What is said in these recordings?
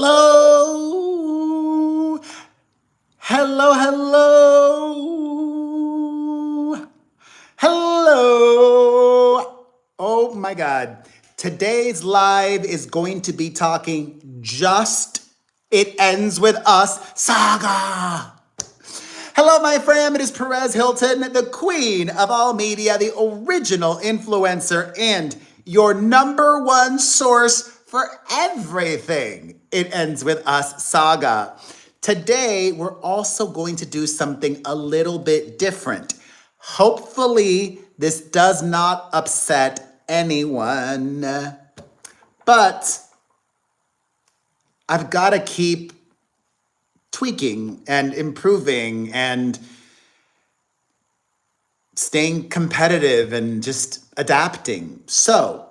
Hello. Hello, hello. Hello. Oh my God. Today's live is going to be talking just It Ends With Us saga. Hello, my friend. It is Perez Hilton, the queen of all media, the original influencer, and your number one source for everything It Ends With Us saga. Today, we're also going to do something a little bit different. Hopefully, this does not upset anyone, but I've got to keep tweaking and improving and staying competitive and just adapting. So,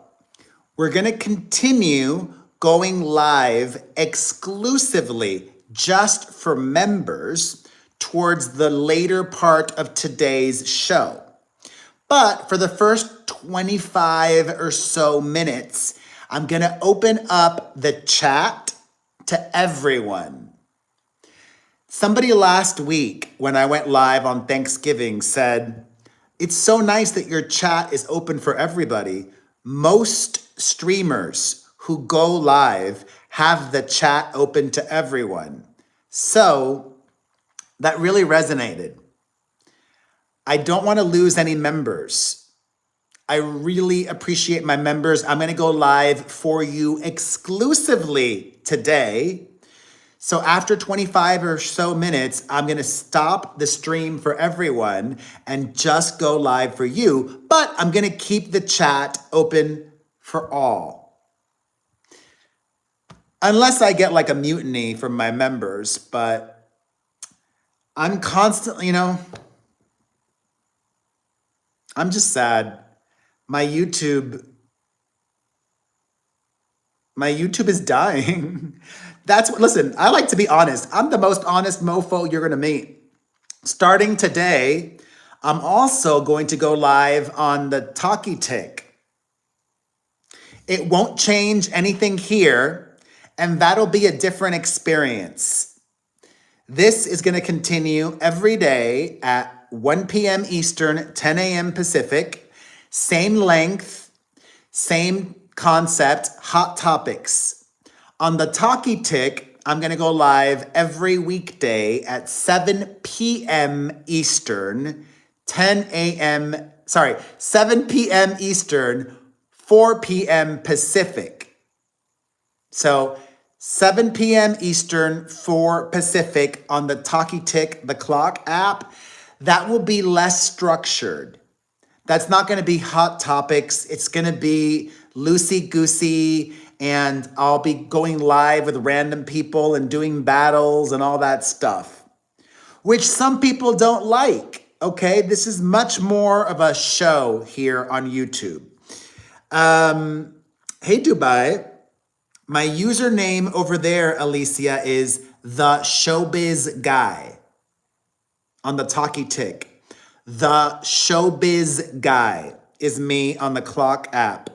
we're going to continue going live exclusively just for members towards the later part of today's show. But for the first 25 or so minutes, I'm going to open up the chat to everyone. Somebody last week, when I went live on Thanksgiving, said, "It's so nice that your chat is open for everybody. Most streamers who go live have the chat open to everyone." So that really resonated. I don't want to lose any members. I really appreciate my members. I'm going to go live for you exclusively today. So after 25 or so minutes, I'm going to stop the stream for everyone and just go live for you. But I'm going to keep the chat open for all. Unless I get like a mutiny from my members, but I'm constantly, I'm just sad. My YouTube is dying. Listen, I like to be honest. I'm the most honest mofo you're gonna meet. Starting today, I'm also going to go live on the Talkie Tick. It won't change anything here, and that'll be a different experience. This is gonna continue every day at 1 p.m. Eastern, 10 a.m. Pacific, same length, same concept, hot topics. On the Talkie Tick, I'm going to go live every weekday at 7 p.m. Eastern, 7 p.m. Eastern, 4 p.m. Pacific. So 7 p.m. Eastern, 4 Pacific on the Talkie Tick, the clock app. That will be less structured. That's not going to be hot topics. It's going to be loosey-goosey, and I'll be going live with random people and doing battles and all that stuff, which some people don't like, okay? This is much more of a show here on YouTube. Hey, Dubai. My username over there, Alicia, is the Showbiz Guy on the Talkie Tick. The Showbiz Guy is me on the clock app.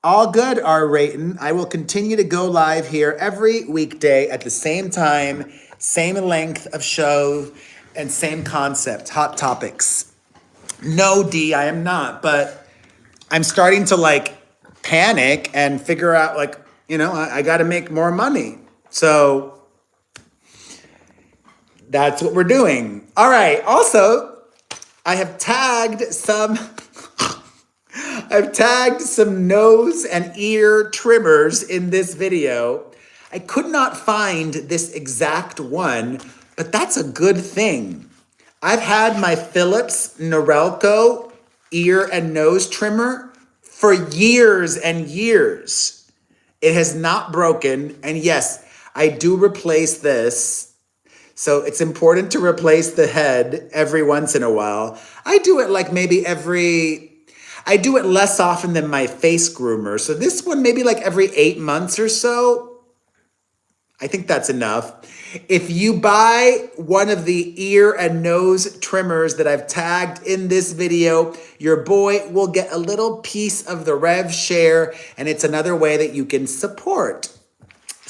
All good, R. Rayton. I will continue to go live here every weekday at the same time, same length of show, and same concept, hot topics. No, D, I am not, but I'm starting to panic and figure out I got to make more money. So that's what we're doing. All right. Also, I've tagged some nose and ear trimmers in this video. I could not find this exact one, but that's a good thing. I've had my Philips Norelco ear and nose trimmer for years and years. It has not broken, and yes, I do replace this. So it's important to replace the head every once in a while. I do it I do it less often than my face groomer. So this one, maybe every 8 months or so. I think that's enough. If you buy one of the ear and nose trimmers that I've tagged in this video, your boy will get a little piece of the rev share, and it's another way that you can support.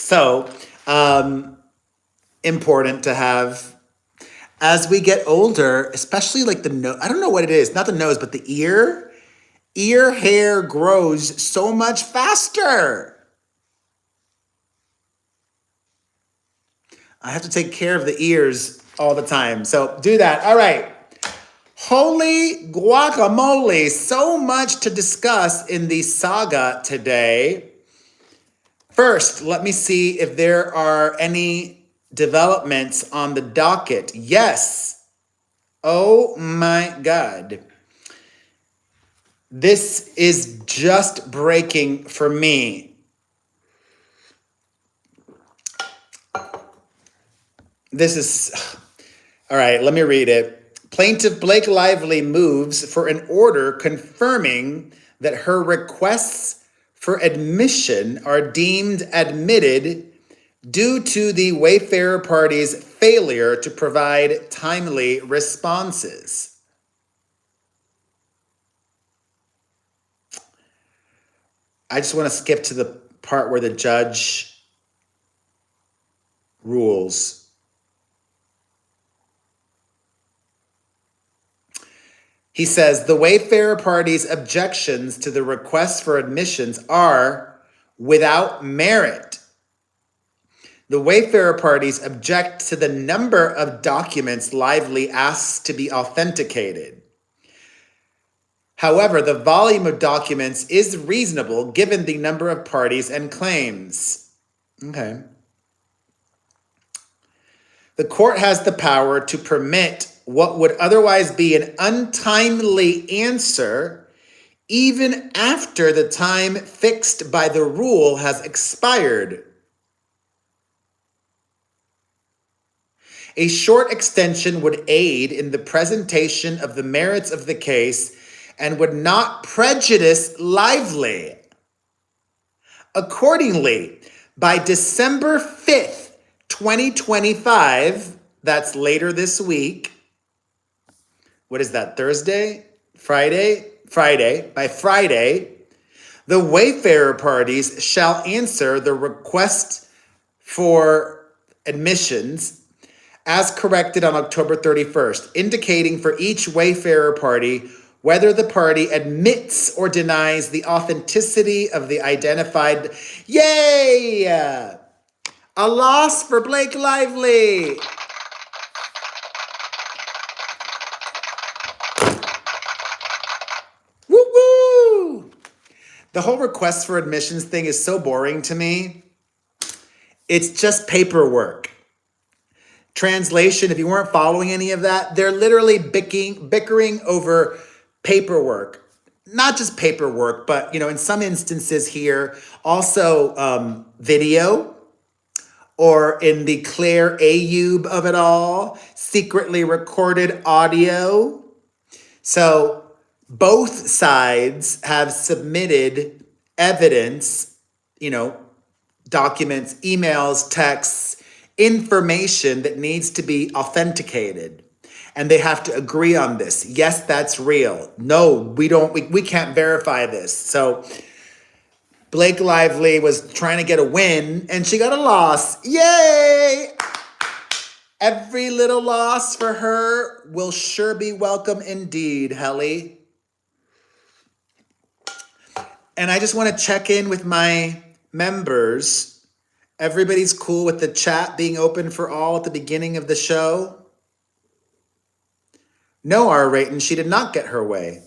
So, important to have as we get older, especially like the nose. I don't know what it is, not the nose, but the ear. Ear hair grows so much faster. I have to take care of the ears all the time. So do that. All right. Holy guacamole. So much to discuss in the saga today. First, let me see if there are any developments on the docket. Yes. Oh my God. This is just breaking for me. This is, all right, let me read it. Plaintiff Blake Lively moves for an order confirming that her requests for admission are deemed admitted due to the Wayfarer party's failure to provide timely responses. I just want to skip to the part where the judge rules. He says the Wayfarer party's objections to the request for admissions are without merit. The Wayfarer parties object to the number of documents Lively asks to be authenticated. However, the volume of documents is reasonable given the number of parties and claims. Okay. The court has the power to permit what would otherwise be an untimely answer even after the time fixed by the rule has expired. A short extension would aid in the presentation of the merits of the case and would not prejudice Lively. Accordingly, by December 5th, 2025, that's later this week. What is that, Thursday? Friday? By Friday, the Wayfarer parties shall answer the request for admissions as corrected on October 31st, indicating for each Wayfarer party whether the party admits or denies the authenticity of the identified. Yay! A loss for Blake Lively. Woo woo! The whole request for admissions thing is so boring to me. It's just paperwork. Translation, if you weren't following any of that, they're literally bickering over paperwork. Not just paperwork, but in some instances here, also video, or in the Claire Ayub of it all, secretly recorded audio. So both sides have submitted evidence, documents, emails, texts, information that needs to be authenticated. And they have to agree on this. Yes, that's real. No, we don't. We can't verify this. So Blake Lively was trying to get a win and she got a loss. Yay! Every little loss for her will sure be welcome indeed, Helly. And I just want to check in with my members. Everybody's cool with the chat being open for all at the beginning of the show? No, R-Rating, she did not get her way.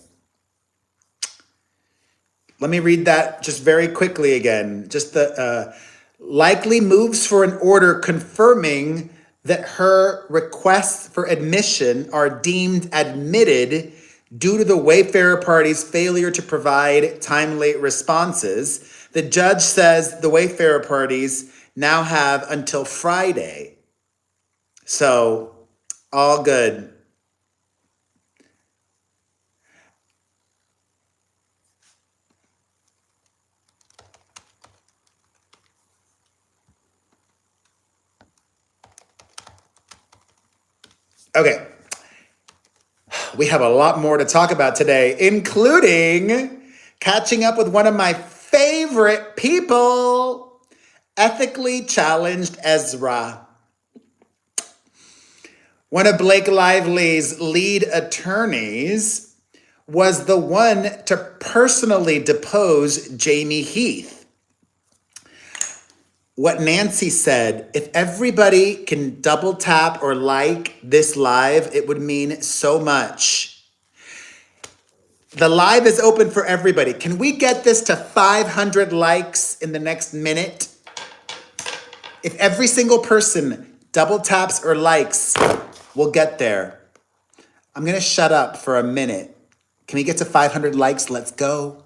Let me read that just very quickly again. Just the likely moves for an order confirming that her requests for admission are deemed admitted due to the Wayfarer party's failure to provide timely responses. The judge says the Wayfarer parties now have until Friday. So, all good. Okay, we have a lot more to talk about today, including catching up with one of my favorite people, ethically challenged Ezra. One of Blake Lively's lead attorneys was the one to personally depose Jamie Heath. What Nancy said, if everybody can double tap or like this live, it would mean so much. The live is open for everybody. Can we get this to 500 likes in the next minute? If every single person double taps or likes, we'll get there. I'm going to shut up for a minute. Can we get to 500 likes? Let's go.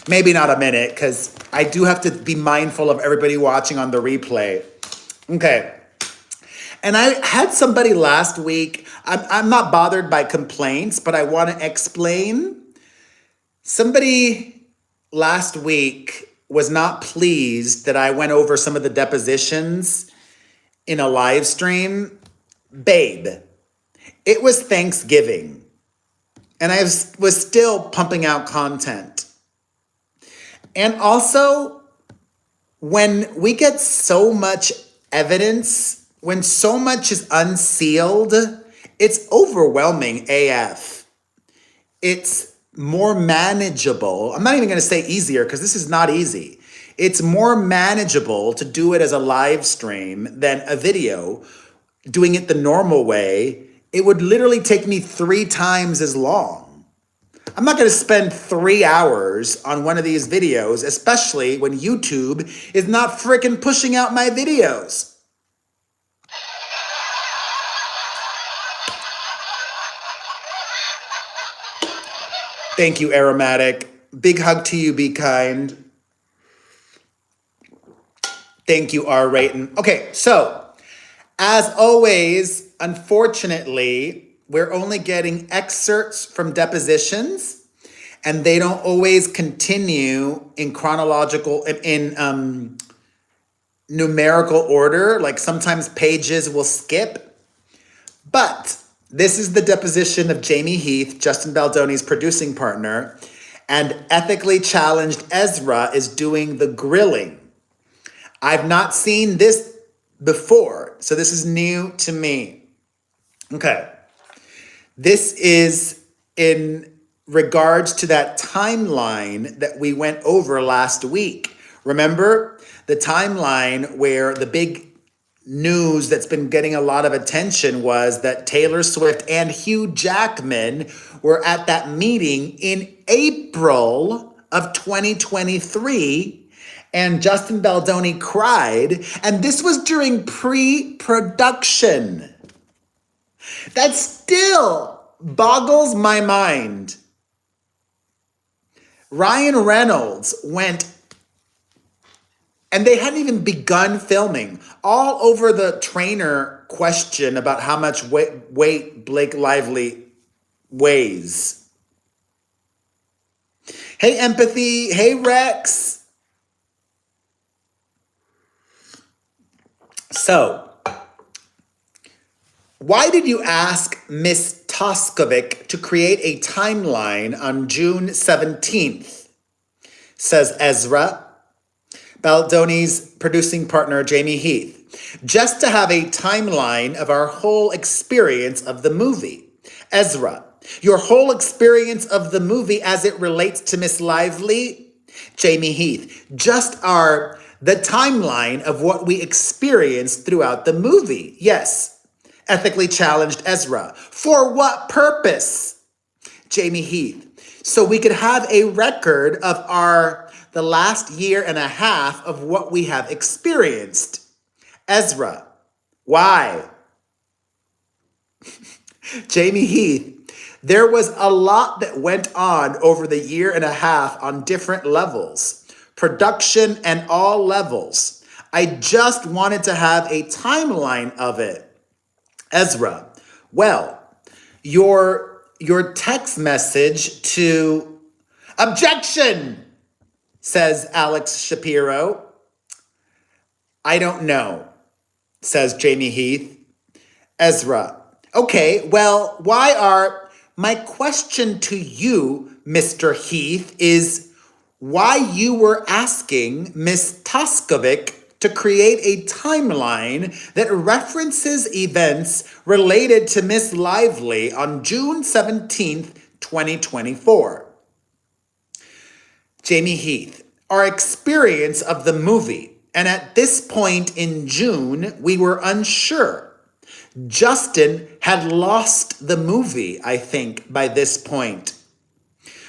Maybe not a minute, because I do have to be mindful of everybody watching on the replay. Okay. And I had somebody last week, I'm not bothered by complaints, but I want to explain. Somebody last week was not pleased that I went over some of the depositions in a live stream. Babe, it was Thanksgiving, and I was still pumping out content. And also, when we get so much evidence, when so much is unsealed, it's overwhelming AF. It's more manageable. I'm not even going to say easier, because this is not easy. It's more manageable to do it as a live stream than a video. Doing it the normal way, it would literally take me 3 times as long. I'm not going to spend 3 hours on one of these videos, especially when YouTube is not freaking pushing out my videos. Thank you, Aromatic. Big hug to you, be kind. Thank you, R. Rayton. Okay, so as always, unfortunately, we're only getting excerpts from depositions, and they don't always continue in chronological, in numerical order. Like sometimes pages will skip. But this is the deposition of Jamie Heath, Justin Baldoni's producing partner, and ethically challenged Ezra is doing the grilling. I've not seen this before, so this is new to me. Okay. This is in regards to that timeline that we went over last week. Remember the timeline where the big news that's been getting a lot of attention was that Taylor Swift and Hugh Jackman were at that meeting in April of 2023, and Justin Baldoni cried, and this was during pre-production. That still boggles my mind. Ryan Reynolds went, and they hadn't even begun filming, all over the trainer question about how much weight Blake Lively weighs. Hey, Empathy. Hey, Rex. So, why did you ask Miss Toskovic to create a timeline on June 17th? Says Ezra, Baldoni's producing partner, Jamie Heath. Just to have a timeline of our whole experience of the movie. Ezra, your whole experience of the movie as it relates to Miss Lively? Jamie Heath, just the timeline of what we experienced throughout the movie. Yes. Ethically challenged Ezra. For what purpose? Jamie Heath. So we could have a record of the last year and a half of what we have experienced. Ezra. Why? Jamie Heath. There was a lot that went on over the year and a half on different levels. Production and all levels. I just wanted to have a timeline of it. Ezra, well, your text message to objection, says Alex Shapiro. I don't know, says Jamie Heath. Ezra, Okay, well, my question to you, Mr. Heath, is why you were asking Miss Toskovic to create a timeline that references events related to Miss Lively on June 17th, 2024. Jamie Heath, our experience of the movie, and at this point in June, we were unsure. Justin had lost the movie, I think, by this point.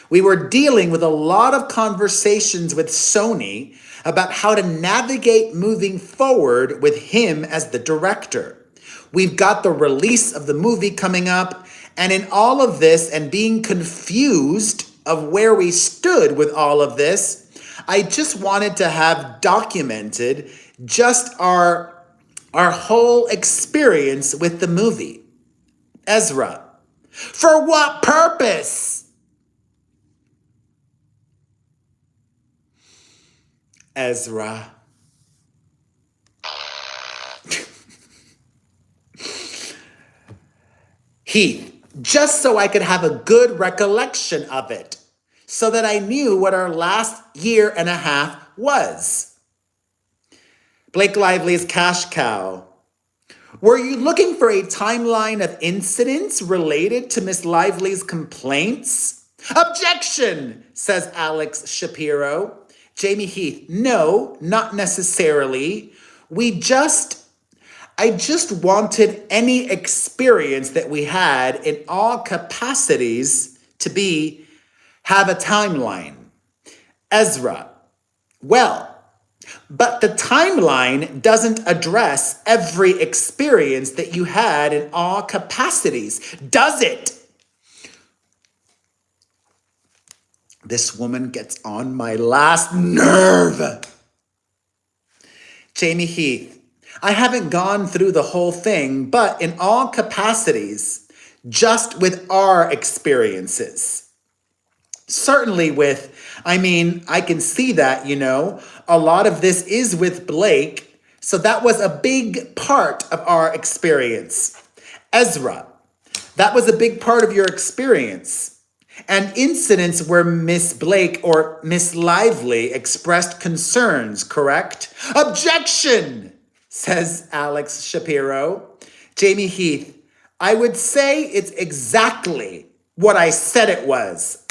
We were dealing with a lot of conversations with Sony about how to navigate moving forward with him as the director. We've got the release of the movie coming up, and in all of this and being confused of where we stood with all of this, I just wanted to have documented just our whole experience with the movie. Ezra, for what purpose? Ezra. Heath, just so I could have a good recollection of it, so that I knew what our last year and a half was. Blake Lively's cash cow. Were you looking for a timeline of incidents related to Miss Lively's complaints? Objection, says Alex Shapiro. Jamie Heath, no, not necessarily. I just wanted any experience that we had in all capacities to have a timeline. Ezra, well, but the timeline doesn't address every experience that you had in all capacities, does it? This woman gets on my last nerve. Jamie Heath, I haven't gone through the whole thing, but in all capacities, just with our experiences. Certainly I can see that, a lot of this is with Blake, so that was a big part of our experience. Ezra, that was a big part of your experience. And incidents where Miss Blake or Miss Lively expressed concerns, correct? Objection, says Alex Shapiro. Jamie Heath, I would say it's exactly what I said it was.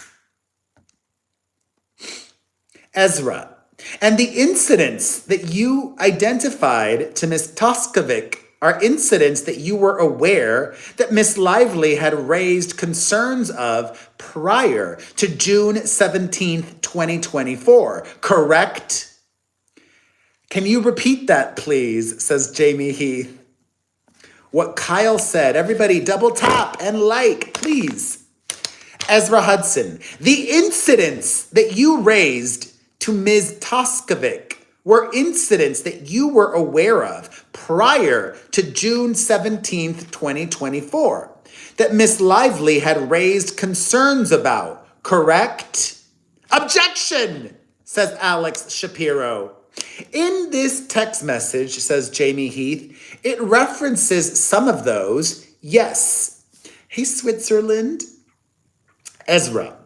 Ezra, and the incidents that you identified to Miss Toskovic are incidents that you were aware that Miss Lively had raised concerns of prior to June 17th, 2024, correct? Can you repeat that, please, says Jamie Heath. What Kyle said, everybody double tap and like, please. Ezra Hudson, the incidents that you raised to Ms. Toskovic were incidents that you were aware of prior to June 17th, 2024, that Miss Lively had raised concerns about, correct? Objection, says Alex Shapiro. In this text message, says Jamie Heath, it references some of those, yes. Hey, Switzerland. Ezra,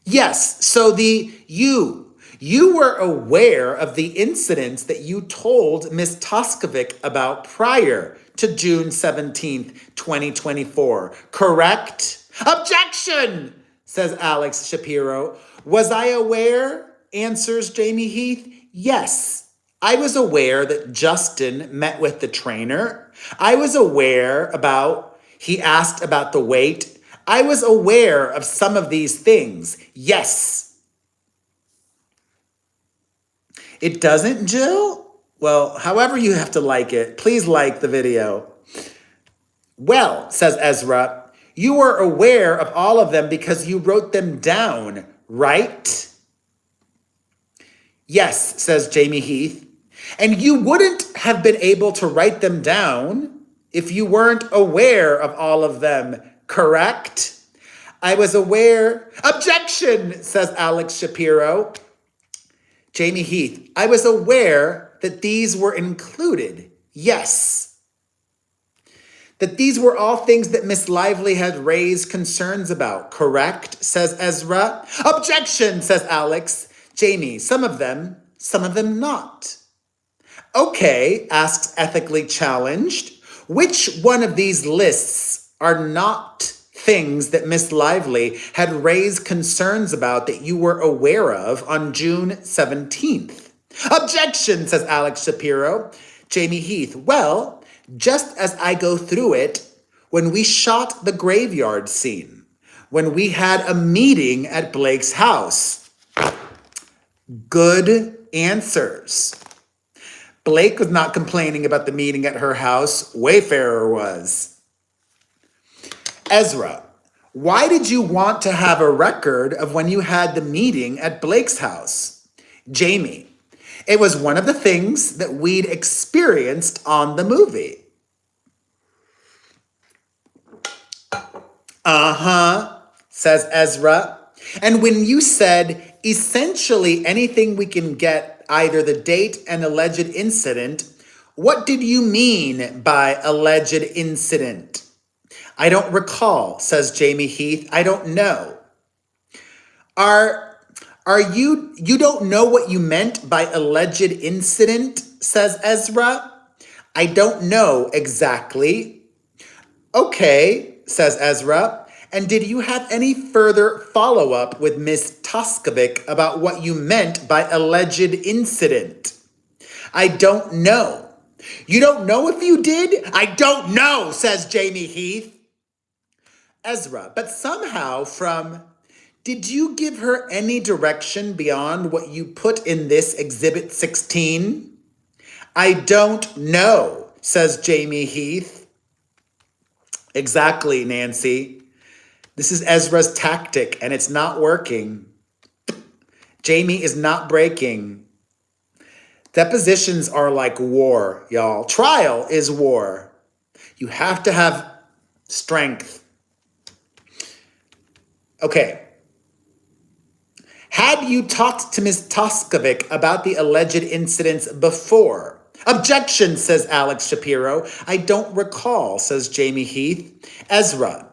yes, so you were aware of the incidents that you told Ms. Toskovic about prior to June 17th, 2024, correct? Objection, says Alex Shapiro. Was I aware? Answers Jamie Heath. Yes, I was aware that Justin met with the trainer. I was aware he asked about the weight. I was aware of some of these things. Yes. It doesn't, Jill? Well, however you have to like it, please like the video. Well, says Ezra, you were aware of all of them because you wrote them down, right? Yes, says Jamie Heath. And you wouldn't have been able to write them down if you weren't aware of all of them, correct? I was aware. Objection, says Alex Shapiro. Jamie Heath, I was aware that these were included. Yes. That these were all things that Miss Lively had raised concerns about, correct? Says Ezra. Objection, says Alex. Jamie, some of them not. Okay, asks Ethically Challenged. Which one of these lists are not things that Miss Lively had raised concerns about that you were aware of on June 17th? Objection, says Alex Shapiro. Jamie Heath, well, just as I go through it, when we shot the graveyard scene, when we had a meeting at Blake's house. Good answers. Blake was not complaining about the meeting at her house. Wayfarer was. Ezra, why did you want to have a record of when you had the meeting at Blake's house? Jamie, it was one of the things that we'd experienced on the movie. Says Ezra. And when you said essentially anything we can get, either the date and alleged incident, what did you mean by alleged incident? I don't recall, says Jamie Heath. I don't know. Are you don't know what you meant by alleged incident, says Ezra. I don't know exactly. Okay, says Ezra. And did you have any further follow-up with Miss Toskovic about what you meant by alleged incident? I don't know. You don't know if you did? I don't know, says Jamie Heath. Ezra, but somehow did you give her any direction beyond what you put in this Exhibit 16? I don't know, says Jamie Heath. Exactly, Nancy. This is Ezra's tactic, and it's not working. Jamie is not breaking. Depositions are like war, y'all. Trial is war. You have to have strength. Okay. Had you talked to Ms. Toskovic about the alleged incidents before? Objection, says Alex Shapiro. I don't recall, says Jamie Heath. Ezra,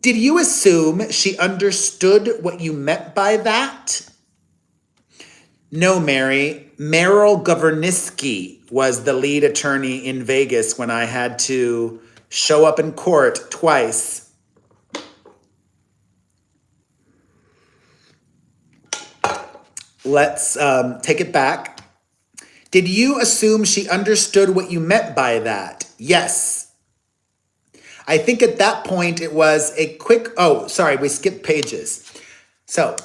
did you assume she understood what you meant by that? No, Mary. Meryl Governiski was the lead attorney in Vegas when I had to show up in court twice. Let's take it back. Did you assume she understood what you meant by that? Yes. I think at that point it was a quick, we skipped pages. So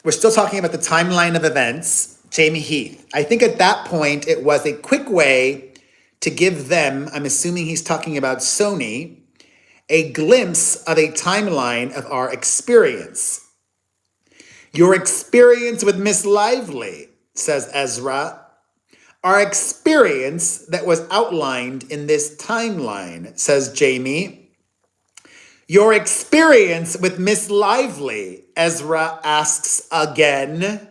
we're still talking about the timeline of events. Jamie Heath. I think at that point it was a quick way to give them, I'm assuming he's talking about Sony, a glimpse of a timeline of our experience. Your experience with Miss Lively, says Ezra. Our experience that was outlined in this timeline, says Jamie. Your experience with Miss Lively, Ezra asks again.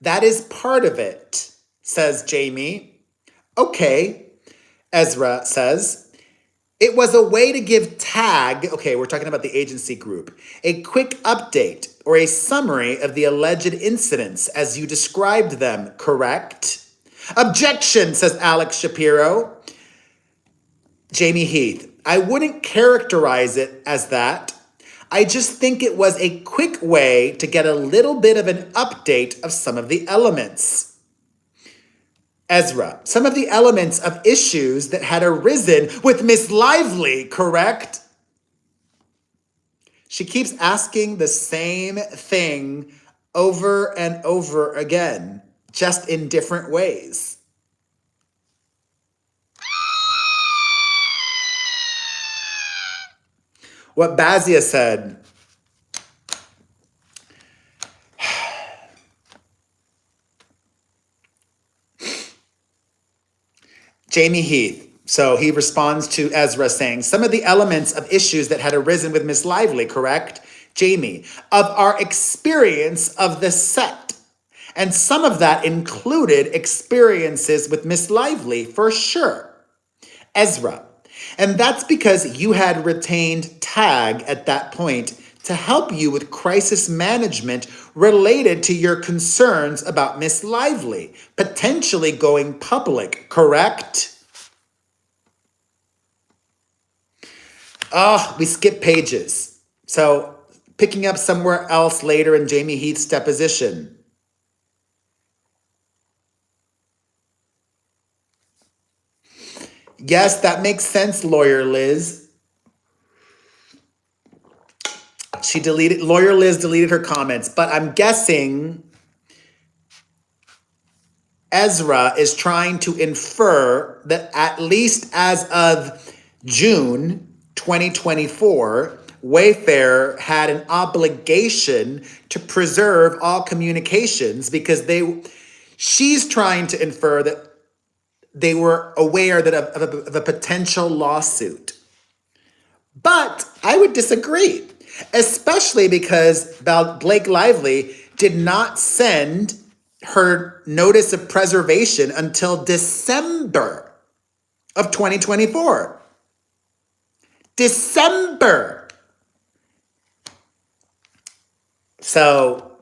That is part of it, says Jamie. Okay, Ezra says. It was a way to give TAG, okay, we're talking about the agency group, a quick update or a summary of the alleged incidents as you described them, correct? Objection, says Alex Shapiro. Jamie Heath, I wouldn't characterize it as that. I just think it was a quick way to get a little bit of an update of some of the elements. Ezra, some of the elements of issues that had arisen with Miss Lively, correct? She keeps asking the same thing over and over again, just in different ways. What Bazia said. Jamie Heath. So he responds to Ezra saying, some of the elements of issues that had arisen with Miss Lively, correct? Jamie, of our experience of the set. And some of that included experiences with Miss Lively, for sure. Ezra, And that's because you had retained TAG at that point to help you with crisis management related to your concerns about Miss Lively potentially going public, correct? Oh, we skip pages. So picking up somewhere else later in Jamie Heath's deposition. Yes, that makes sense, Lawyer Liz. Lawyer Liz deleted her comments, but I'm guessing Ezra is trying to infer that at least as of June 2024, Wayfair had an obligation to preserve all communications because she's trying to infer that they were aware that of a potential lawsuit. But I would disagree, especially because Blake Lively did not send her notice of preservation until December of 2024. December. So,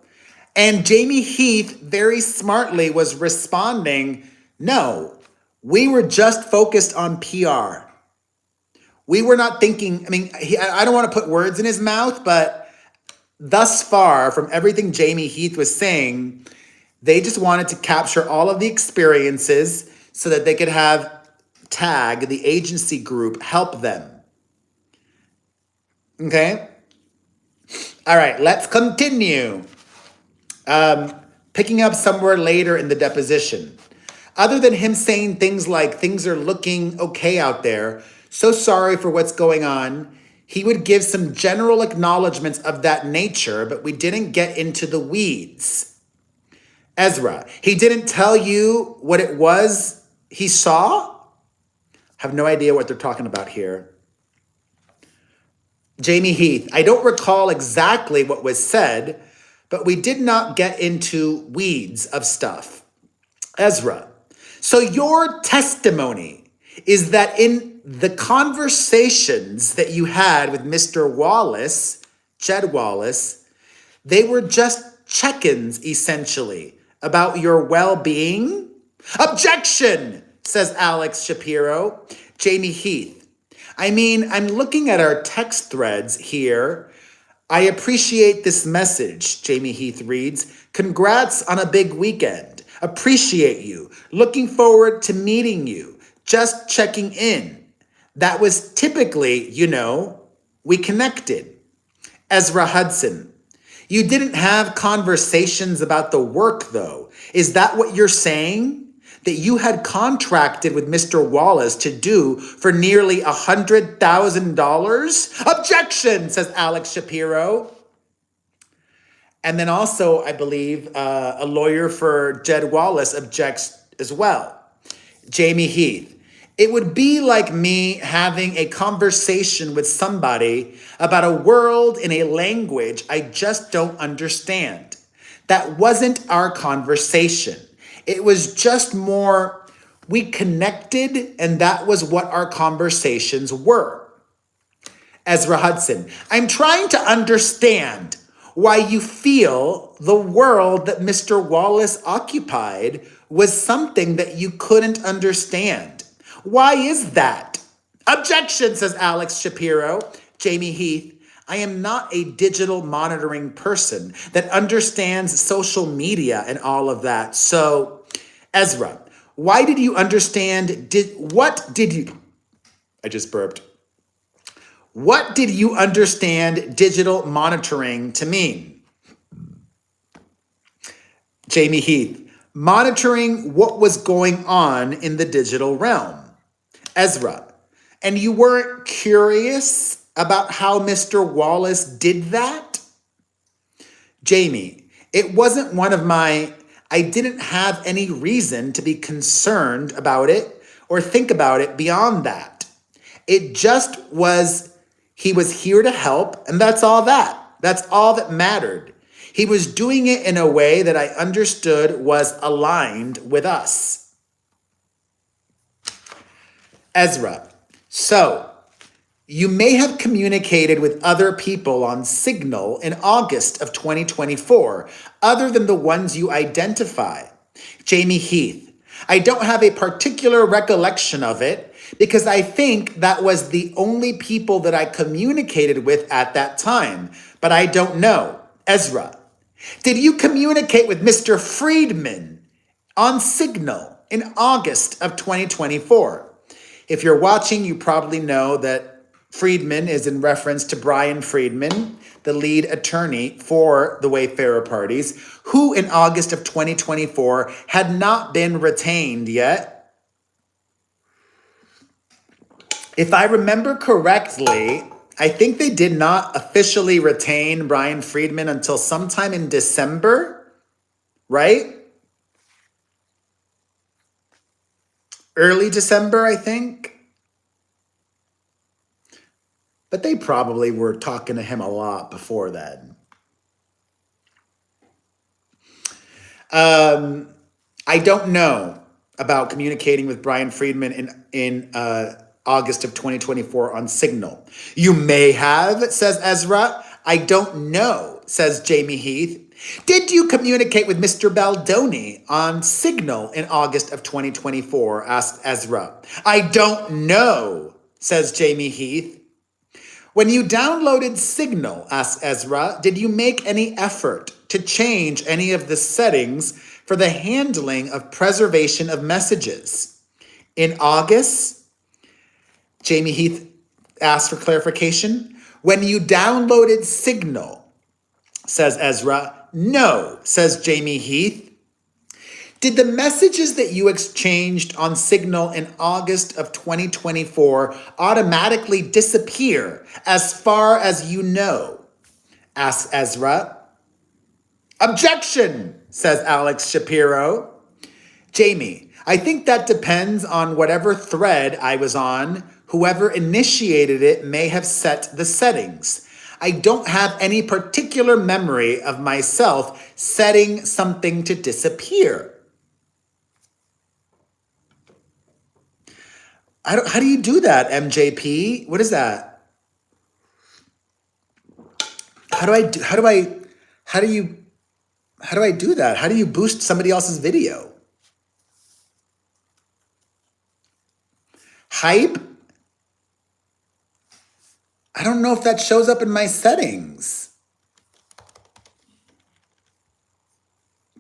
and Jamie Heath very smartly was responding, no, we were just focused on PR. We were not thinking, I don't want to put words in his mouth, but thus far from everything Jamie Heath was saying, they just wanted to capture all of the experiences so that they could have TAG, the agency group, help them. Okay? All right, let's continue. Picking up somewhere later in the deposition. Other than him saying things like, things are looking okay out there, so sorry for what's going on, he would give some general acknowledgments of that nature, but we didn't get into the weeds. Ezra, he didn't tell you what it was he saw? Have no idea what they're talking about here. Jamie Heath, I don't recall exactly what was said, but we did not get into weeds of stuff. Ezra, so your testimony is that in the conversations that you had with Mr. Wallace, Jed Wallace, they were just check-ins essentially about your well-being? Objection, says Alex Shapiro. Jamie Heath, I'm looking at our text threads here. I appreciate this message, Jamie Heath reads. Congrats on a big weekend. Appreciate you. Looking forward to meeting you. Just checking in. That was typically, we connected. Ezra Hudson, you didn't have conversations about the work though. Is that what you're saying? That you had contracted with Mr. Wallace to do for nearly $100,000? Objection, says Alex Shapiro. And then also, I believe, a lawyer for Jed Wallace objects as well. Jamie Heath, it would be like me having a conversation with somebody about a world in a language I just don't understand. That wasn't our conversation. It was just more, we connected, and that was what our conversations were. Ezra Hudson, I'm trying to understand why you feel the world that Mr. Wallace occupied was something that you couldn't understand. Why is that? Objection, says Alex Shapiro. Jamie Heath, I am not a digital monitoring person that understands social media and all of that. So, Ezra, why did you understand, what did you understand digital monitoring to mean? Jamie Heath, monitoring what was going on in the digital realm. Ezra, and you weren't curious about how Mr. Wallace did that? Jamie, it wasn't I didn't have any reason to be concerned about it or think about it beyond that. It just was, he was here to help, and that's all that mattered. He was doing it in a way that I understood was aligned with us. Ezra, So, you may have communicated with other people on Signal in August of 2024, other than the ones you identify. Jamie Heath, I don't have a particular recollection of it because I think that was the only people that I communicated with at that time, but I don't know. Ezra, did you communicate with Mr. Friedman on Signal in August of 2024? If you're watching, you probably know that Friedman is in reference to Brian Friedman, the lead attorney for the Wayfarer parties, who in August of 2024 had not been retained yet. If I remember correctly, I think they did not officially retain Brian Friedman until sometime in December, right? Early December, I think. But they probably were talking to him a lot before then. I don't know about communicating with Brian Friedman in August of 2024 on Signal. You may have, says Ezra. I don't know, says Jamie Heath. Did you communicate with Mr. Baldoni on Signal in August of 2024, asked Ezra. I don't know, says Jamie Heath. When you downloaded Signal, asked Ezra, did you make any effort to change any of the settings for the handling of preservation of messages? In August, Jamie Heath asked for clarification. When you downloaded Signal, says Ezra. No, says Jamie Heath. Did the messages that you exchanged on Signal in August of 2024 automatically disappear as far as you know? Asks Ezra. Objection, says Alex Shapiro. Jamie, I think that depends on whatever thread I was on. Whoever initiated it may have set the settings. I don't have any particular memory of myself setting something to disappear. How do you do that, MJP? What is that? How do you do that? How do you boost somebody else's video? Hype? I don't know if that shows up in my settings.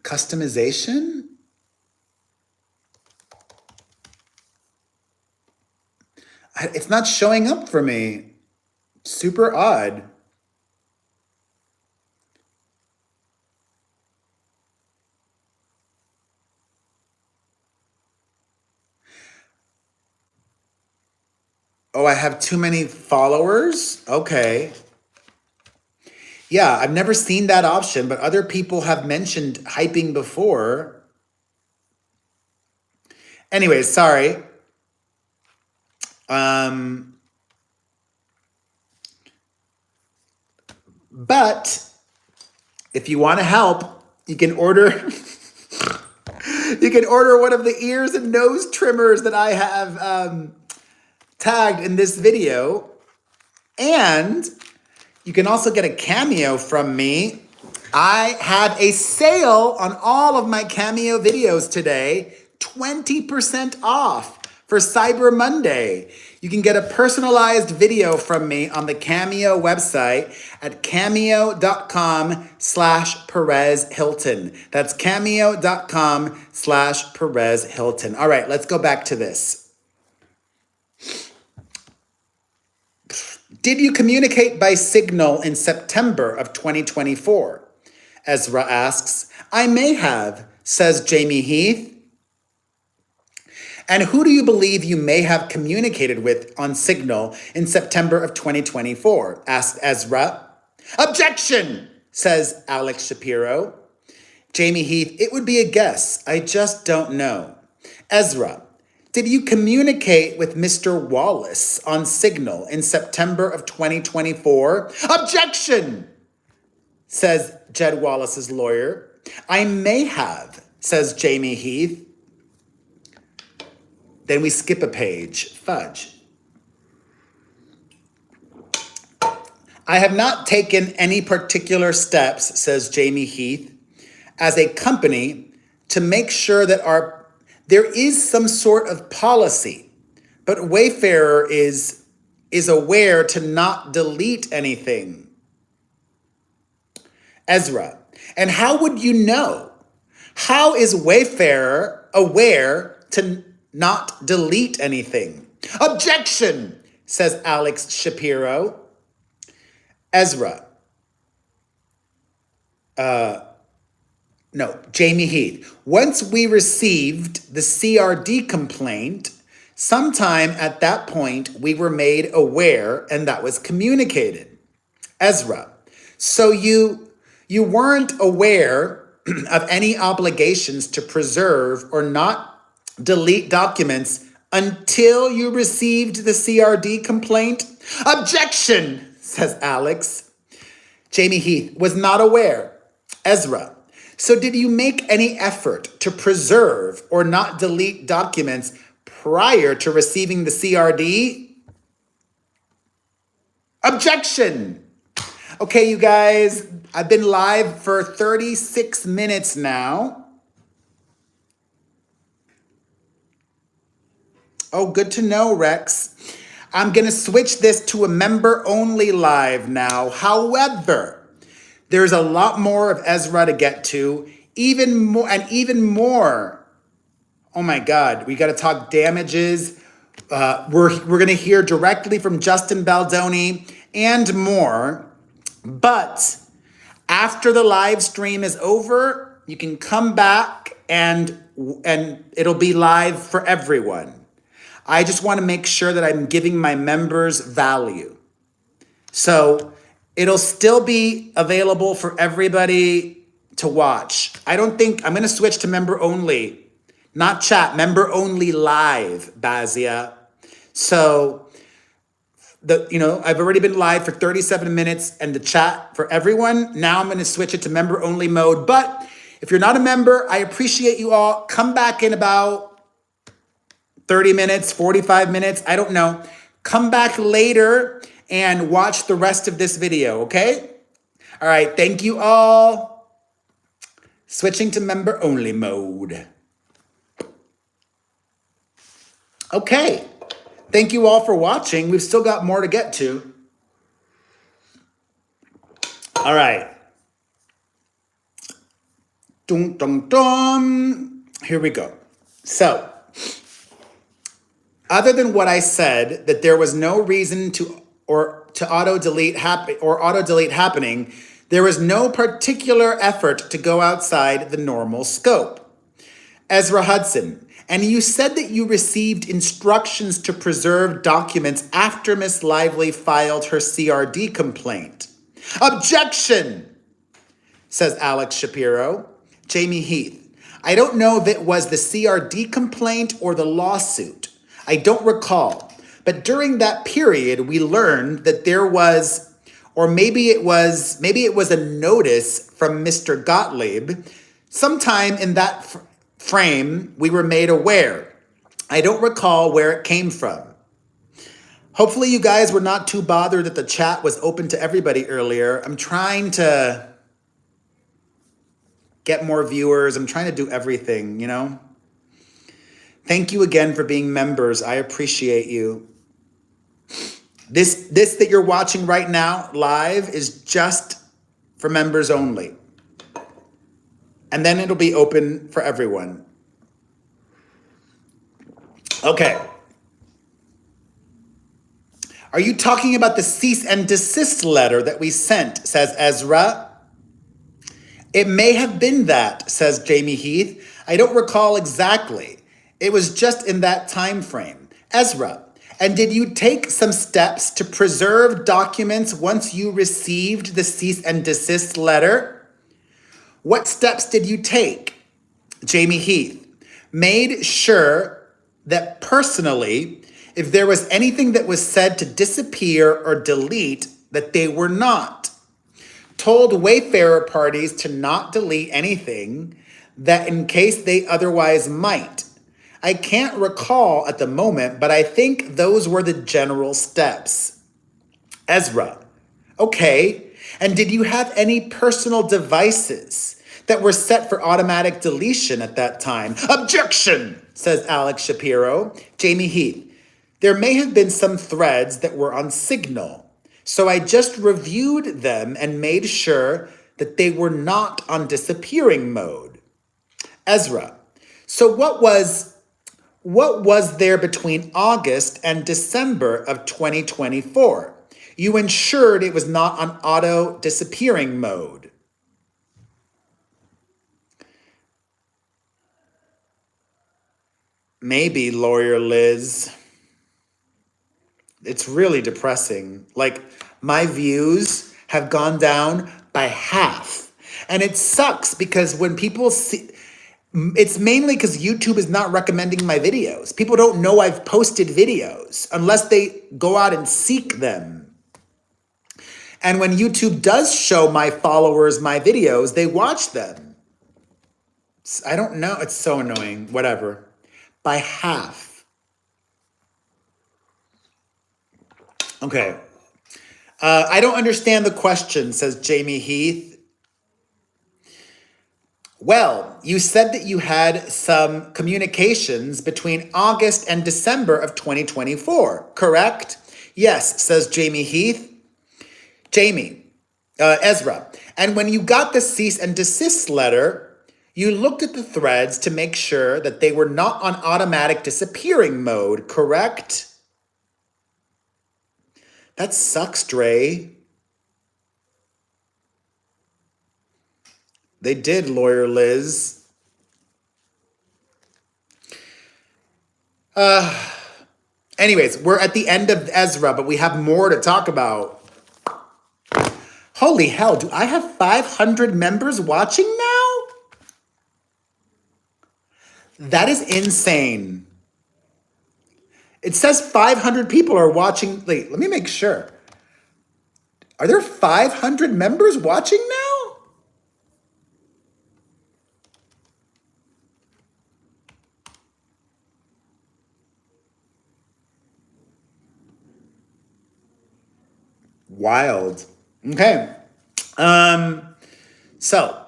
Customization? It's not showing up for me. Super odd. Oh, I have too many followers? Okay. Yeah, I've never seen that option, but other people have mentioned hyping before. Anyways, sorry. But if you want to help, you can order one of the ears and nose trimmers that I have tagged in this video. And you can also get a cameo from me. I have a sale on all of my cameo videos today, 20% off for Cyber Monday. You can get a personalized video from me on the Cameo website at cameo.com/Perez Hilton. That's cameo.com/Perez Hilton. All right, let's go back to this. Did you communicate by Signal in September of 2024? Ezra asks. I may have, says Jamie Heath. And who do you believe you may have communicated with on Signal in September of 2024? Asked Ezra. Objection, says Alex Shapiro. Jamie Heath, it would be a guess. I just don't know. Ezra, did you communicate with Mr. Wallace on Signal in September of 2024? Objection, says Jed Wallace's lawyer. I may have, says Jamie Heath. Then we skip a page. Fudge. I have not taken any particular steps, says Jamie Heath, as a company to make sure that there is some sort of policy, but Wayfarer is aware to not delete anything. Ezra, and how would you know? How is Wayfarer aware to not delete anything? Objection, says Alex Shapiro. Ezra. Jamie Heath. Once we received the CRD complaint, sometime at that point we were made aware and that was communicated. Ezra. So you weren't aware of any obligations to preserve or not delete documents until you received the CRD complaint? Objection, says Alex. Jamie Heath was not aware. Ezra. So did you make any effort to preserve or not delete documents prior to receiving the CRD? Objection. Okay, you guys, I've been live for 36 minutes now. Oh, good to know, Rex. I'm going to switch this to a member-only live now. However, there's a lot more of Ezra to get to, even more. Oh my God, we got to talk damages. We're going to hear directly from Justin Baldoni and more. But after the live stream is over, you can come back and it'll be live for everyone. I just want to make sure that I'm giving my members value. So it'll still be available for everybody to watch. I'm going to switch to member only, not chat, member only live, Bazia. So I've already been live for 37 minutes and the chat for everyone. Now I'm going to switch it to member only mode. But if you're not a member, I appreciate you all. Come back in about 30 minutes, 45 minutes, I don't know. Come back later and watch the rest of this video, okay? All right, thank you all. Switching to member only mode. Okay, thank you all for watching. We've still got more to get to. All right. Dun, dun, dun. Here we go. So, other than what I said, that there was no reason to auto-delete happening, there was no particular effort to go outside the normal scope. Ezra Hudson, and you said that you received instructions to preserve documents after Miss Lively filed her CRD complaint. Objection, says Alex Shapiro. Jamie Heath, I don't know if it was the CRD complaint or the lawsuit. I don't recall, but during that period, we learned that there was, or maybe it was a notice from Mr. Gottlieb. Sometime in that frame, we were made aware. I don't recall where it came from. Hopefully you guys were not too bothered that the chat was open to everybody earlier. I'm trying to get more viewers. I'm trying to do everything, Thank you again for being members. I appreciate you. This that you're watching right now live is just for members only. And then it'll be open for everyone. Okay. Are you talking about the cease and desist letter that we sent, says Ezra? It may have been that, says Jamie Heath. I don't recall exactly. It was just in that time frame. Ezra, and did you take some steps to preserve documents once you received the cease and desist letter? What steps did you take? Jamie Heath, made sure that personally, if there was anything that was said to disappear or delete, that they were not. Told Wayfarer parties to not delete anything, that in case they otherwise might. I can't recall at the moment, but I think those were the general steps. Ezra. Okay. And did you have any personal devices that were set for automatic deletion at that time? Objection, says Alex Shapiro. Jamie Heath. There may have been some threads that were on Signal. So I just reviewed them and made sure that they were not on disappearing mode. Ezra. So what was there between August and December of 2024? You ensured it was not on auto disappearing mode. Maybe, lawyer Liz. It's really depressing. Like, my views have gone down by half. And it sucks because when people see, it's mainly because YouTube is not recommending my videos. People don't know I've posted videos unless they go out and seek them. And when YouTube does show my followers my videos, they watch them. I don't know. It's so annoying. Whatever. By half. Okay. I don't understand the question, says Jamie Heath. Well, you said that you had some communications between August and December of 2024, correct? Yes, says Jamie Heath. Ezra. And when you got the cease and desist letter, you looked at the threads to make sure that they were not on automatic disappearing mode, correct? That sucks, Dre. They did, lawyer Liz. Anyways, we're at the end of Ezra, but we have more to talk about. Holy hell, do I have 500 members watching now? That is insane. It says 500 people are watching. Wait, let me make sure. Are there 500 members watching now? Wild. Okay. So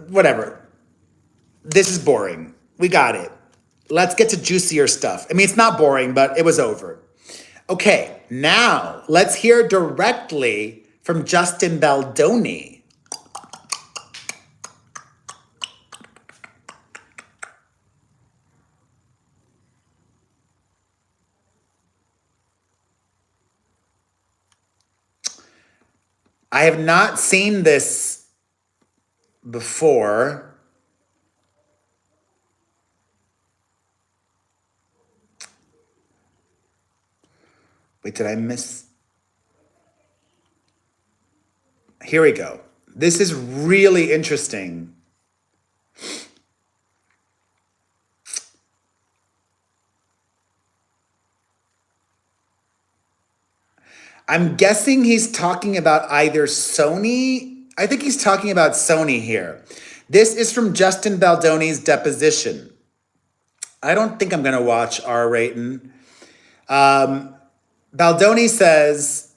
whatever. This is boring. We got it. Let's get to juicier stuff. I mean, it's not boring, but it was over. Okay, now let's hear directly from Justin Baldoni. I have not seen this before. Wait, did I miss? Here we go. This is really interesting. I'm guessing he's talking about either Sony. I think he's talking about Sony here. This is from Justin Baldoni's deposition. I don't think I'm going to watch R-Rating. Baldoni says,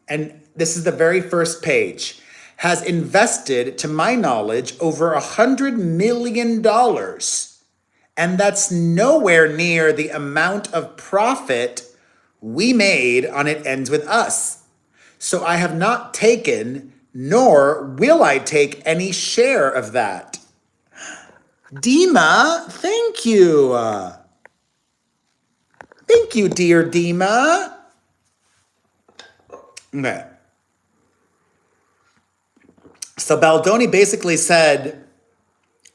and this is the very first page, has invested, to my knowledge, over $100 million. And that's nowhere near the amount of profit we made on It Ends With Us. So I have not taken, nor will I take any share of that. Dima, thank you. Thank you, dear Dima. Okay. So Baldoni basically said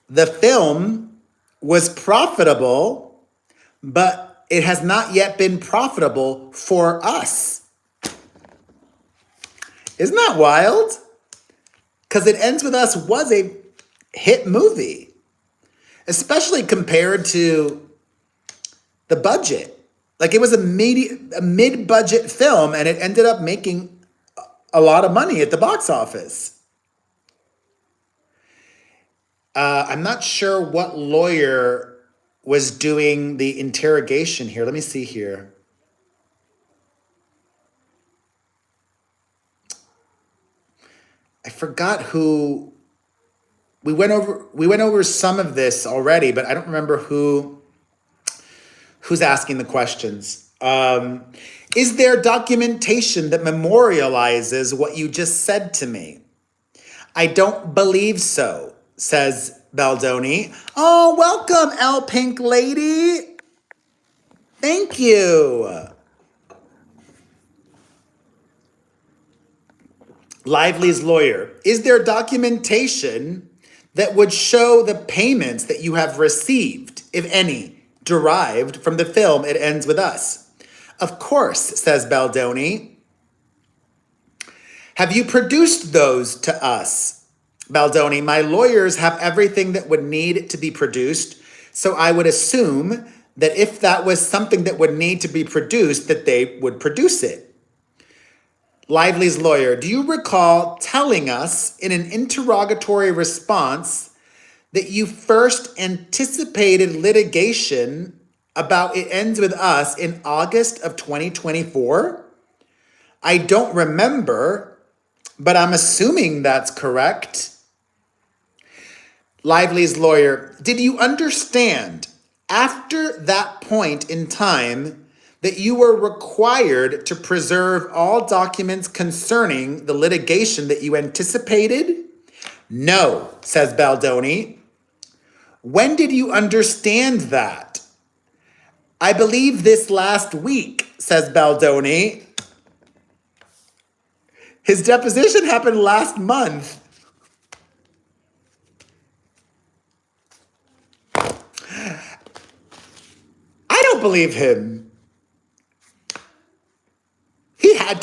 the film was profitable, but it has not yet been profitable for us. Isn't that wild? Because It Ends With Us was a hit movie, especially compared to the budget. Like, it was a mid-budget film, and it ended up making a lot of money at the box office. I'm not sure what lawyer was doing the interrogation here. Let me see here. forgot who we went over some of this already, but I don't remember who's asking the questions. Is there documentation that memorializes what you just said to me? I don't believe so, says Baldoni. Oh, welcome, L Pink Lady. Thank you. Lively's lawyer. Is there documentation that would show the payments that you have received, if any, derived from the film It Ends With Us? Of course, says Baldoni. Have you produced those to us? Baldoni, my lawyers have everything that would need to be produced, so I would assume that if that was something that would need to be produced, that they would produce it. Lively's lawyer, do you recall telling us in an interrogatory response that you first anticipated litigation about It Ends With Us in August of 2024? I don't remember, but I'm assuming that's correct. Lively's lawyer, did you understand after that point in time that you were required to preserve all documents concerning the litigation that you anticipated? No, says Baldoni. When did you understand that? I believe this last week, says Baldoni. His deposition happened last month. I don't believe him. He had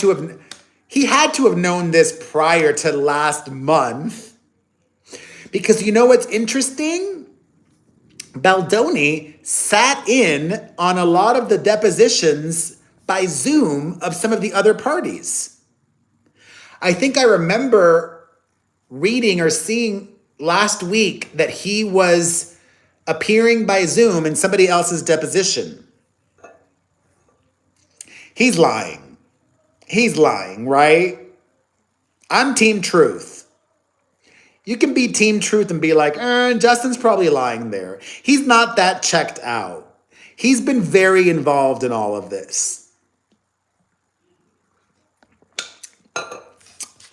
to have known this prior to last month. Because you know what's interesting? Baldoni sat in on a lot of the depositions by Zoom of some of the other parties. I think I remember reading or seeing last week that he was appearing by Zoom in somebody else's deposition. He's lying. He's lying, right? I'm Team Truth. You can be Team Truth and be like, Justin's probably lying there. He's not that checked out. He's been very involved in all of this.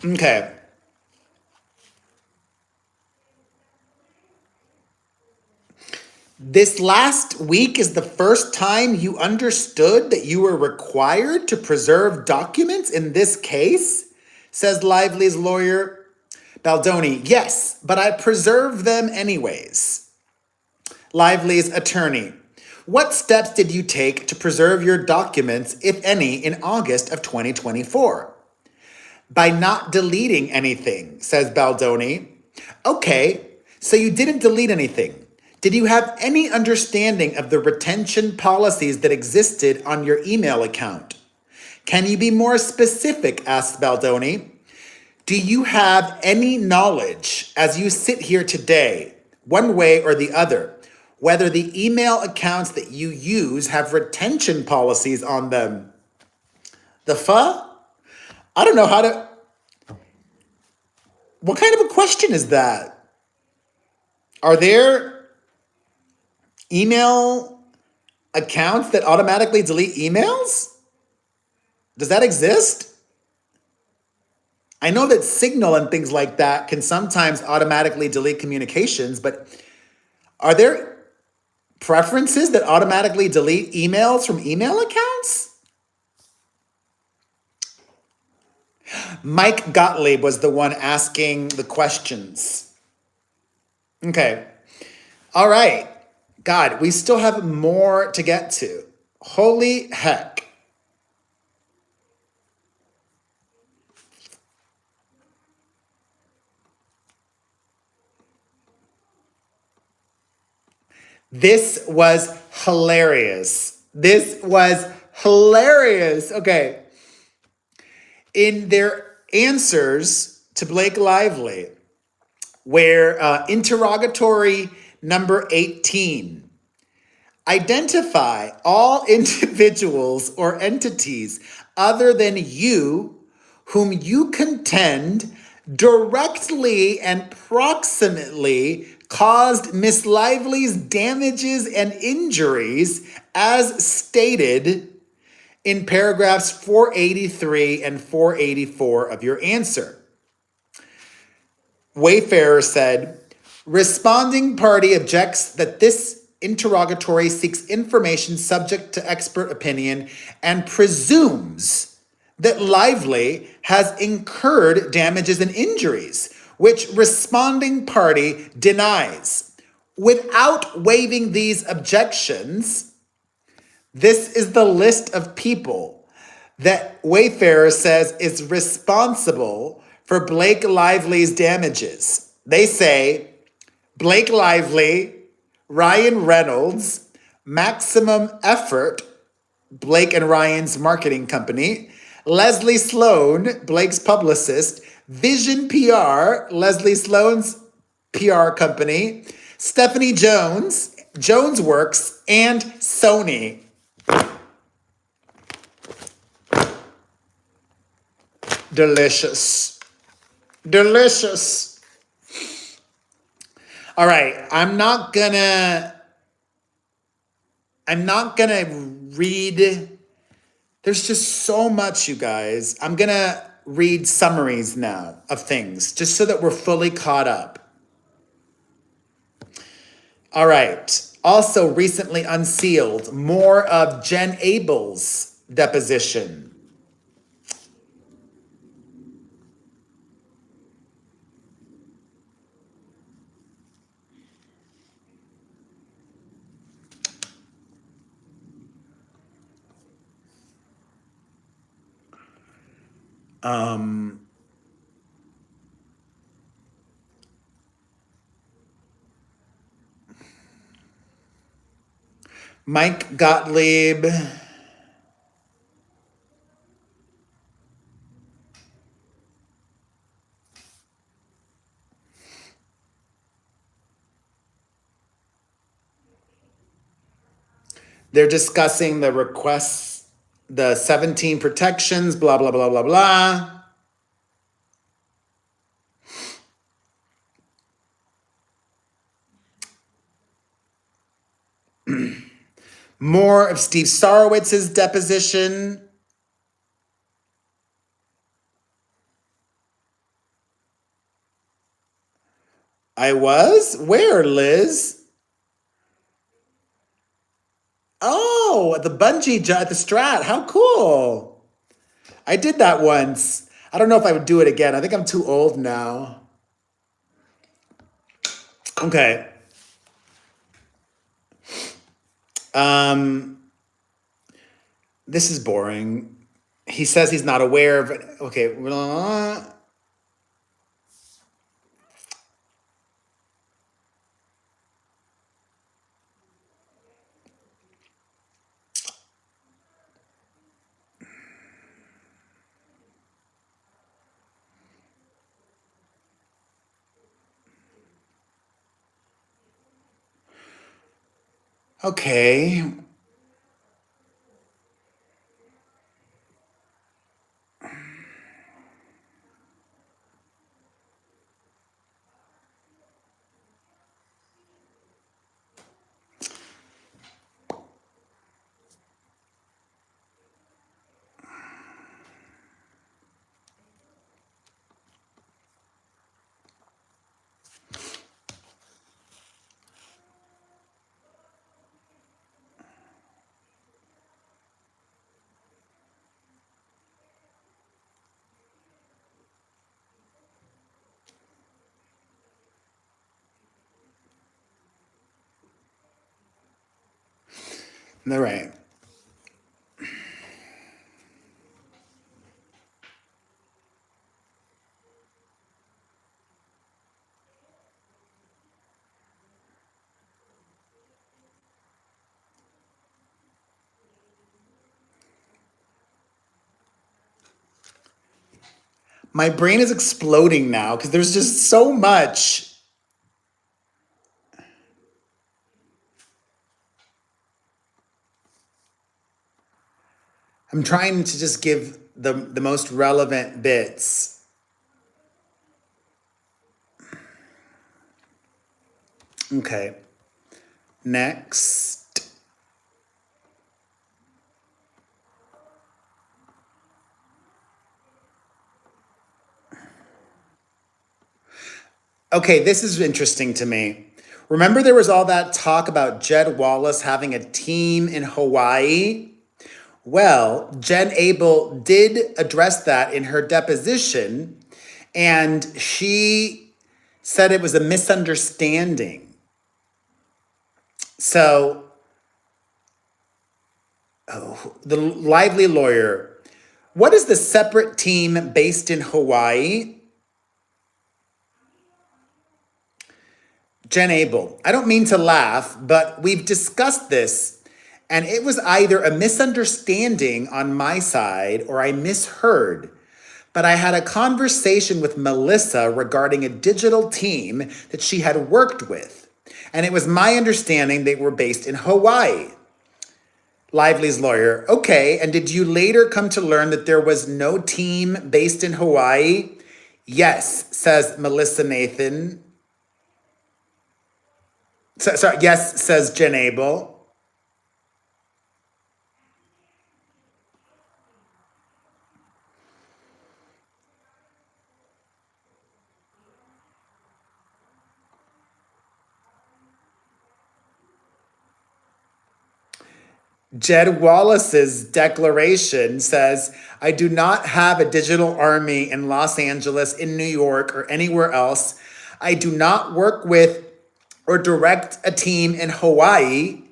Okay. This last week is the first time you understood that you were required to preserve documents in this case, says Lively's lawyer. Baldoni, yes, but I preserve them anyways. Lively's attorney, what steps did you take to preserve your documents, if any, in August of 2024? By not deleting anything, says Baldoni. Okay, so you didn't delete anything. Did you have any understanding of the retention policies that existed on your email account? Can you be more specific, asked Baldoni. Do you have any knowledge as you sit here today, one way or the other, whether the email accounts that you use have retention policies on them? The fuck? I don't know how to... What kind of a question is that? Are there email accounts that automatically delete emails? Does that exist? I know that Signal and things like that can sometimes automatically delete communications, but are there preferences that automatically delete emails from email accounts? Mike Gottlieb was the one asking the questions. Okay. All right. God, we still have more to get to. Holy heck. This was hilarious. Okay. In their answers to Blake Lively, where interrogatory number 18, identify all individuals or entities other than you whom you contend directly and proximately caused Miss Lively's damages and injuries as stated in paragraphs 483 and 484 of your answer. Wayfarer said, responding party objects that this interrogatory seeks information subject to expert opinion and presumes that Lively has incurred damages and injuries, which responding party denies. Without waiving these objections, this is the list of people that Wayfarer says is responsible for Blake Lively's damages. They say Blake Lively, Ryan Reynolds, Maximum Effort, Blake and Ryan's marketing company, Leslie Sloan, Blake's publicist, Vision PR, Leslie Sloan's PR company, Stephanie Jones, Jones Works, and Sony. Delicious. Delicious. All right, I'm not gonna read. There's just so much, you guys. I'm gonna read summaries now of things, just so that we're fully caught up. All right. Also recently unsealed, more of Jen Abel's deposition. Mike Gottlieb. They're discussing the requests, the 17 protections, blah, blah, blah, blah, blah. More of Steve Sorowitz's deposition. I was? Where, Liz? Oh, at the bungee jump at the Strat. How cool. I did that once. I don't know if I would do it again. I think I'm too old now. Okay. This is boring. He says he's not aware of it. Okay. Okay. All right. My brain is exploding now because there's just so much. I'm trying to just give the most relevant bits. Okay. Next. Okay, this is interesting to me. Remember, there was all that talk about Jed Wallace having a team in Hawaii? Well, Jen Abel did address that in her deposition, and she said it was a misunderstanding. So, the lively lawyer, what is the separate team based in Hawaii? Jen Abel, I don't mean to laugh, but we've discussed this, and it was either a misunderstanding on my side or I misheard. But I had a conversation with Melissa regarding a digital team that she had worked with, and it was my understanding they were based in Hawaii. Lively's lawyer, okay, and did you later come to learn that there was no team based in Hawaii? Yes, says Melissa Nathan. Sorry, yes, says Jen Abel. Jed Wallace's declaration says, I do not have a digital army in Los Angeles, in New York, or anywhere else. I do not work with or direct a team in Hawaii.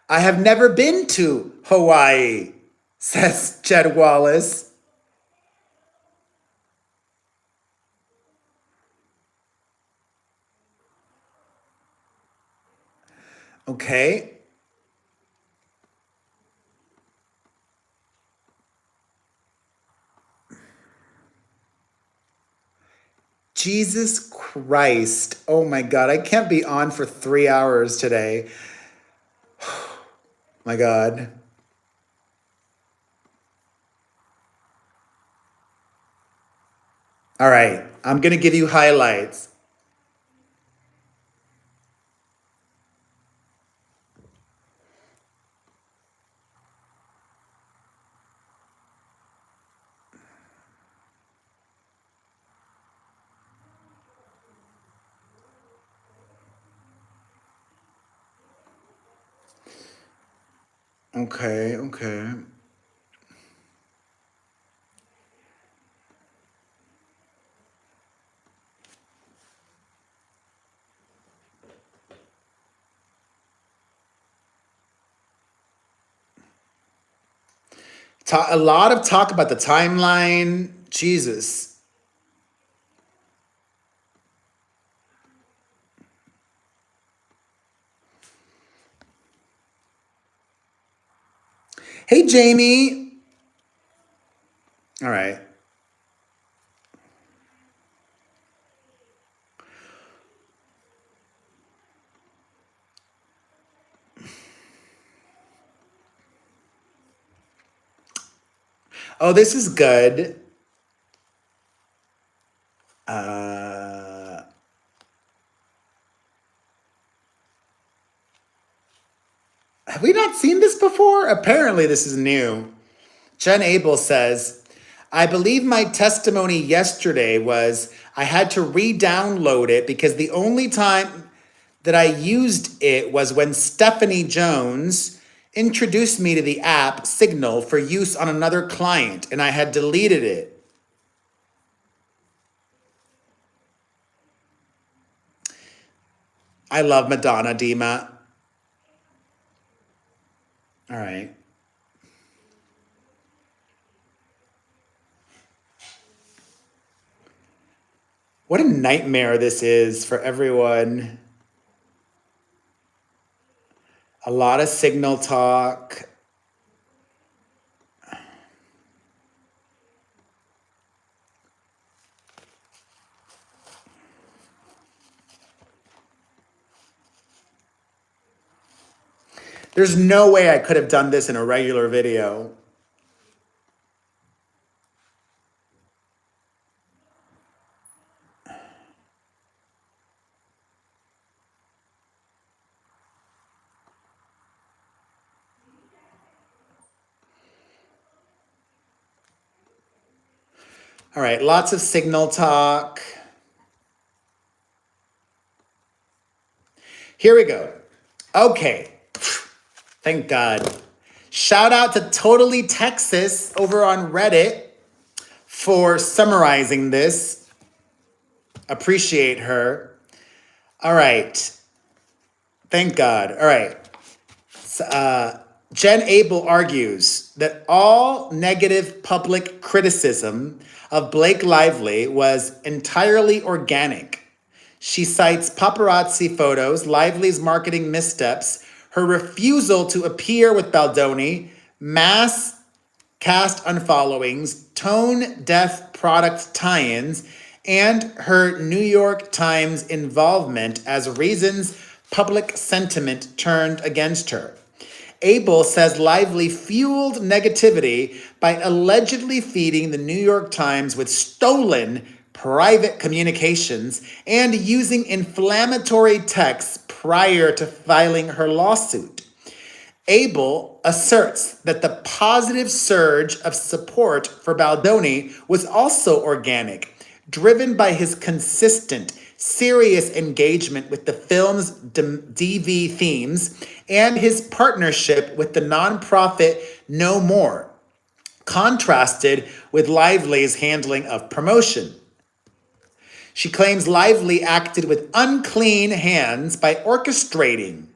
I have never been to Hawaii, says Jed Wallace. Okay. Jesus Christ. Oh my God. I can't be on for 3 hours today. My God. All right. I'm going to give you highlights. Okay. Okay. A lot of talk about the timeline. Jesus. Hey, Jamie. All right. Oh, this is good. Uh, have we not seen this before? Apparently, this is new. Jen Abel says, I believe my testimony yesterday was I had to re download it because the only time that I used it was when Stephanie Jones introduced me to the app Signal for use on another client, and I had deleted it. I love Madonna, Dima. All right. What a nightmare this is for everyone. A lot of Signal talk. There's no way I could have done this in a regular video. All right, lots of signal talk. Here we go. Okay, thank God. Shout out to Totally Texas over on Reddit for summarizing this. Appreciate her. All right. Thank God. All right. Jen Abel argues that all negative public criticism of Blake Lively was entirely organic. She cites paparazzi photos, Lively's marketing missteps, her refusal to appear with Baldoni, mass cast unfollowings, tone-deaf product tie-ins, and her New York Times involvement as reasons public sentiment turned against her. Abel says Lively fueled negativity by allegedly feeding the New York Times with stolen private communications and using inflammatory texts prior to filing her lawsuit. Abel asserts that the positive surge of support for Baldoni was also organic, driven by his consistent, serious engagement with the film's DV themes and his partnership with the nonprofit No More, contrasted with Lively's handling of promotion. She claims Lively acted with unclean hands by orchestrating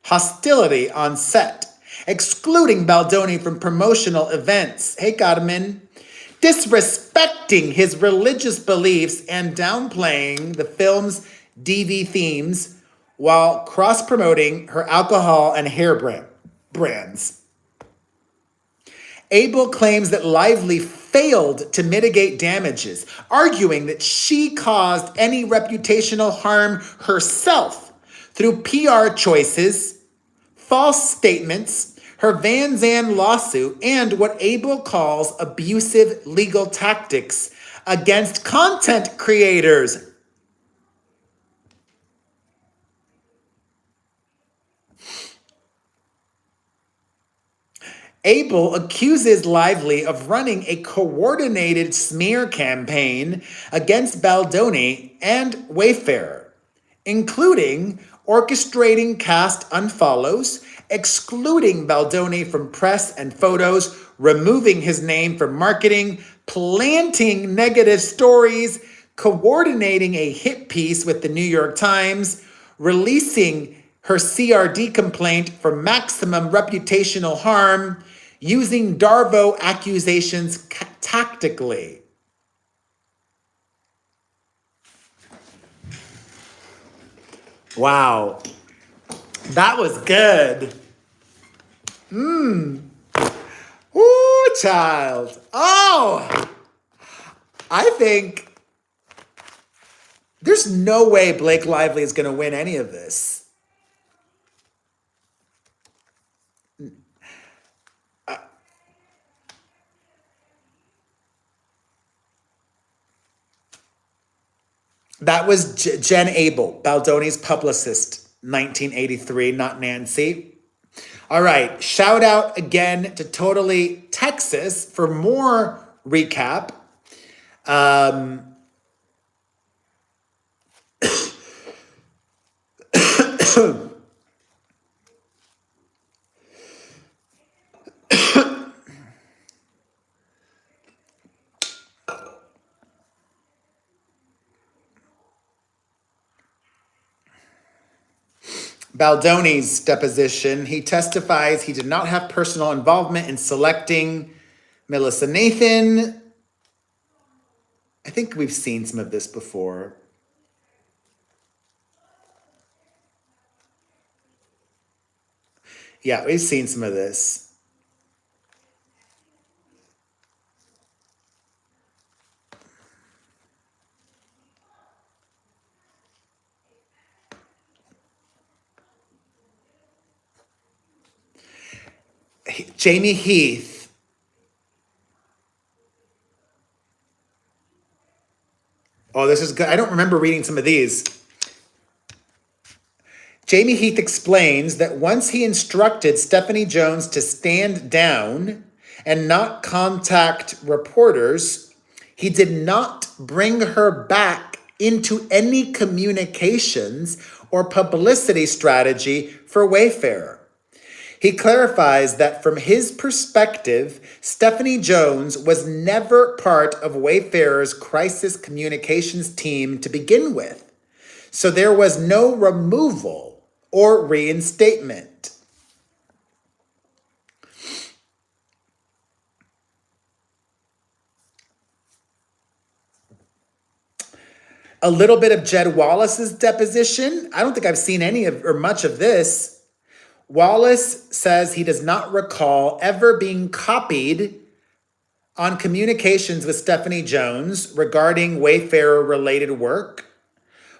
hostility on set, excluding Baldoni from promotional events. Hey, Carmen. Disrespecting his religious beliefs and downplaying the film's DV themes while cross-promoting her alcohol and hair brands. Abel claims that Lively failed to mitigate damages, arguing that she caused any reputational harm herself through PR choices, false statements, her Van Zandt lawsuit, and what Abel calls abusive legal tactics against content creators. Abel accuses Lively of running a coordinated smear campaign against Baldoni and Wayfarer, including orchestrating cast unfollows, excluding Baldoni from press and photos, removing his name from marketing, planting negative stories, coordinating a hit piece with the New York Times, releasing her CRD complaint for maximum reputational harm, using Darvo accusations tactically. Wow. That was good. Ooh, child. Oh, I think there's no way Blake Lively is going to win any of this. That was Jen Abel, Baldoni's publicist, 1983, not Nancy. All right, shout out again to Totally Texas for more recap. Baldoni's deposition, he testifies he did not have personal involvement in selecting Melissa Nathan. I think we've seen some of this before. Yeah, we've seen some of this. Jamie Heath. Oh, this is good. I don't remember reading some of these. Jamie Heath explains that once he instructed Stephanie Jones to stand down and not contact reporters, He did not bring her back into any communications or publicity strategy for Wayfarer. He clarifies that from his perspective, Stephanie Jones was never part of Wayfarer's crisis communications team to begin with, so there was no removal or reinstatement. A little bit of Jed Wallace's deposition. I don't think I've seen any of or much of this. Wallace says he does not recall ever being copied on communications with Stephanie Jones regarding Wayfarer-related work.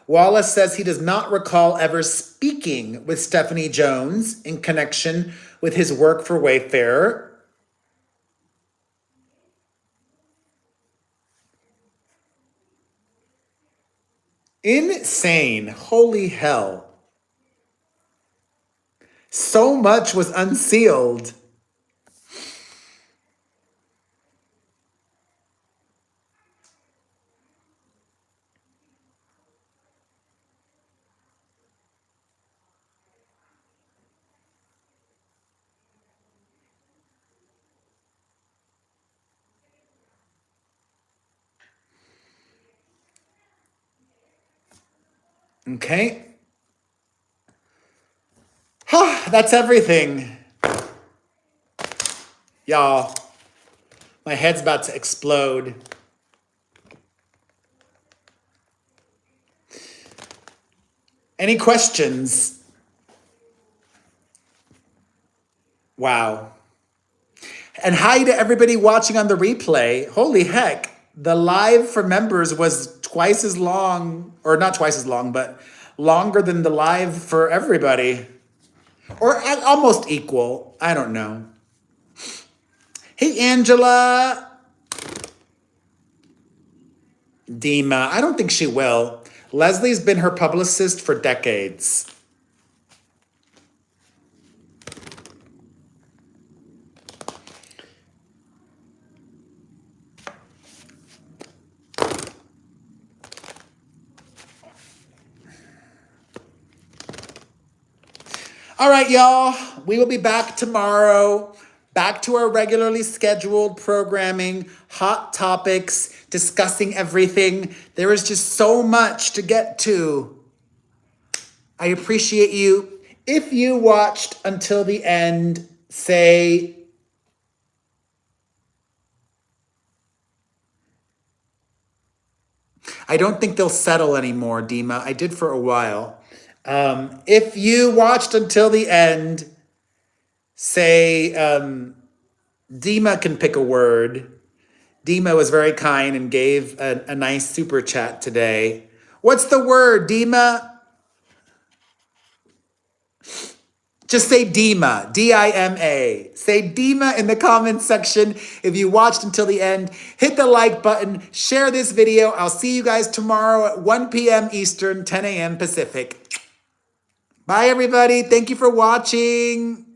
Wallace says he does not recall ever speaking with Stephanie Jones in connection with his work for Wayfarer. Insane. Holy hell. So much was unsealed. Okay. That's everything. Y'all, my head's about to explode. Any questions? Wow. And hi to everybody watching on the replay. Holy heck. The live for members was twice as long, or not twice as long, but longer than the live for everybody. Or almost equal. I don't know. Hey, Angela. Dima. I don't think she will. Leslie's been her publicist for decades. All right, y'all. We will be back tomorrow. Back to our regularly scheduled programming, hot topics, discussing everything. There is just so much to get to. I appreciate you. If you watched until the end, say, I don't think they'll settle anymore, Dima. I did for a while. If you watched until the end, say, Dima can pick a word. Dima was very kind and gave a nice super chat today. What's the word, Dima? Just say Dima, D-I-M-A. Say Dima in the comments section if you watched until the end. Hit the like button, share this video. I'll see you guys tomorrow at 1 p.m. Eastern, 10 a.m. Pacific. Bye, everybody. Thank you for watching.